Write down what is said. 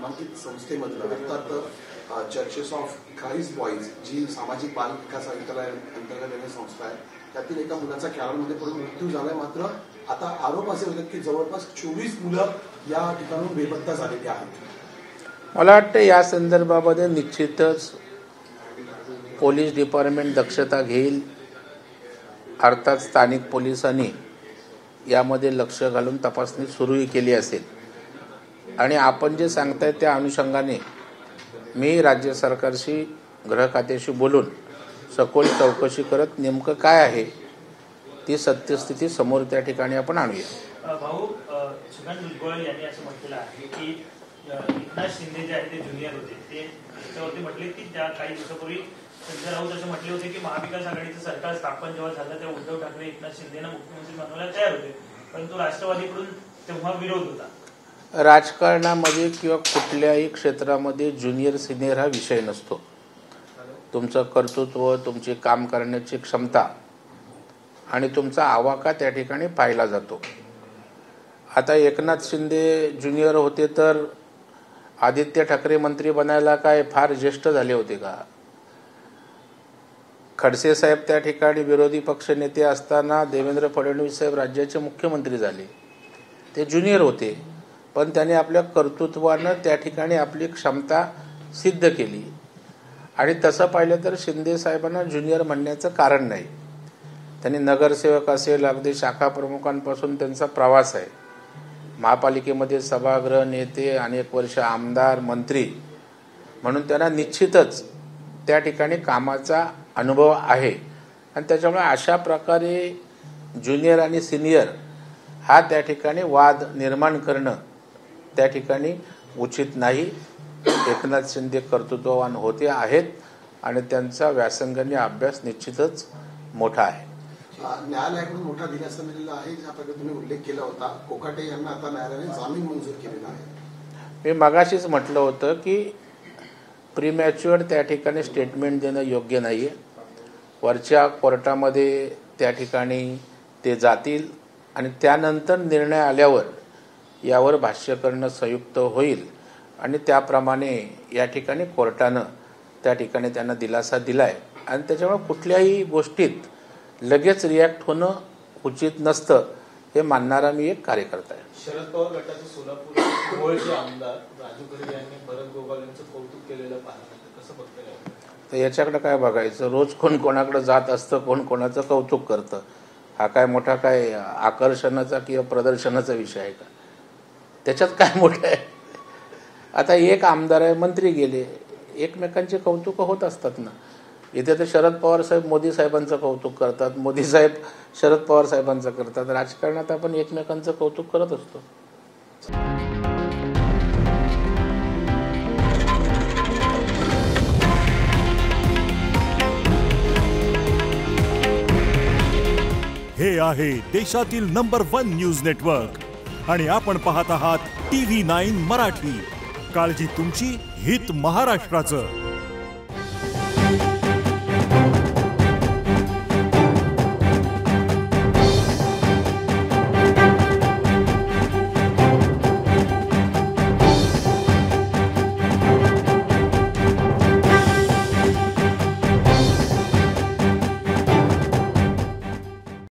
नामांकित संस्थेमधलं अर्थात चर्चेस of Christ boys जी सामाजिक बाल विकास अंतर्गत येणारी संस्था आहे, त्यातील एका मुलाचा कॅनलमध्ये पडून मृत्यू झालाय. मात्र आता आरोप असे होतात की जवळपास 24 मुलं या ठिकाणून बेपत्ता झालेली आहेत. मला वाटतं या संदर्भामध्ये निश्चितच पोलीस डिपार्टमेंट दक्षता घेईल. अर्थात स्थानिक पोलिसांनी यामध्ये लक्ष घालून तपासणी सुरूही केली असेल. आणि आपण जे सांगताय त्या अनुषंगाने मी राज्य सरकारशी, गृह खात्याशी बोलून सखोल चौकशी करत नेमकं काय आहे ती सत्यस्थिती समोर त्या ठिकाणी आपण आणूया. भाऊ, छगन भुजबळ यांनी असं म्हटलेलं आहे की एकनाथ शिंदे जे आहेत ते ज्युनियर होते. ते त्याच्यावरती म्हटले की त्या काही दिवसापूर्वी संजय राऊत असं म्हटले होते की महाविकास आघाडीचं सरकार स्थापन जेव्हा झालं तेव्हा उद्धव ठाकरे एकनाथ शिंदेना मुख्यमंत्री बनवायला तयार होते, परंतु राष्ट्रवादीकडून तेव्हा विरोध होता. राजकारणामध्ये किंवा कुठल्याही क्षेत्रामध्ये ज्युनियर सिनियर हा विषय नसतो. तुमचं कर्तृत्व, तुमची काम करण्याची क्षमता आणि तुमचा आवाका त्या ठिकाणी पाहिला जातो. आता एकनाथ शिंदे ज्युनियर होते तर आदित्य ठाकरे मंत्री बनायला काय फार ज्येष्ठ झाले होते का? खडसे साहेब त्या ठिकाणी विरोधी पक्षनेते असताना देवेंद्र फडणवीस साहेब राज्याचे मुख्यमंत्री झाले. ते ज्युनियर होते, पण त्यांनी आपल्या कर्तृत्वानं त्या ठिकाणी आपली क्षमता सिद्ध केली. आणि तसं पाहिलं तर शिंदे साहेबांना ज्युनियर म्हणण्याचं कारण नाही. त्यांनी नगरसेवक असेल, अगदी शाखा प्रमुखांपासून त्यांचा प्रवास आहे. महापालिकेमध्ये सभागृह नेते, अनेक वर्ष आमदार, मंत्री म्हणून त्यांना निश्चितच त्या ठिकाणी कामाचा अनुभव आहे. आणि त्याच्यामुळे अशा प्रकारे ज्युनियर आणि सिनियर हा त्या ठिकाणी वाद निर्माण करणं त्या ठिकाणी उचित नाही. एकनाथ शिंदे कर्तृत्ववान होते आहेत आणि त्यांचा व्यासंगणी अभ्यास निश्चितच मोठा आहे. न्यायालयाकडून मोठा दिलासा मिळालेला आहे, ज्या प्रकारे तुम्ही उल्लेख केला होता. कोकाटे यांना आता न्यायालयाने जामीन मंजूर केलेला आहे. मी मगाशीच म्हटलं होतं की प्रीमॅच्युअर त्या ठिकाणी स्टेटमेंट देणं योग्य नाही आहे. वरच्या कोर्टामध्ये त्या ठिकाणी ते जातील आणि त्यानंतर निर्णय आल्यावर यावर भाष्य करणं संयुक्त होईल. आणि त्याप्रमाणे या ठिकाणी कोर्टानं त्या ठिकाणी त्यांना दिलासा दिलाय. आणि त्याच्यामुळे कुठल्याही गोष्टीत लगेच रिॲक्ट होणं उचित नसतं हे मानणारा मी एक कार्यकर्ता आहे. शरद पवार गटाचे सोलापूर गोळचे आमदार राजू खरे यांनी भरत गोगाल यांचं कौतुक केलेलं पाहिलं, कसं बघताय? तर याच्याकडे काय बघायचं? रोज कोण कोणाकडे जात असतं, कोण कोणाचं कौतुक करतं. हा काय मोठा काय आकर्षणाचा किंवा प्रदर्शनाचा विषय आहे का? त्याच्यात काय मोठं आहे? आता एक आमदार आहे, मंत्री गेले, एकमेकांचे कौतुक होत असतात ना. इथे तर शरद पवार साहेब मोदी साहेबांचं कौतुक करतात, मोदी साहेब शरद पवार साहेबांचं करतात. राजकारणात आपण एकमेकांचं कौतुक करत असतो. हे आहे देशातील नंबर 1 न्यूज नेटवर्क आणि आपण पाहत आहात TV9 मराठी. काळजी तुमची, हित महाराष्ट्राचं.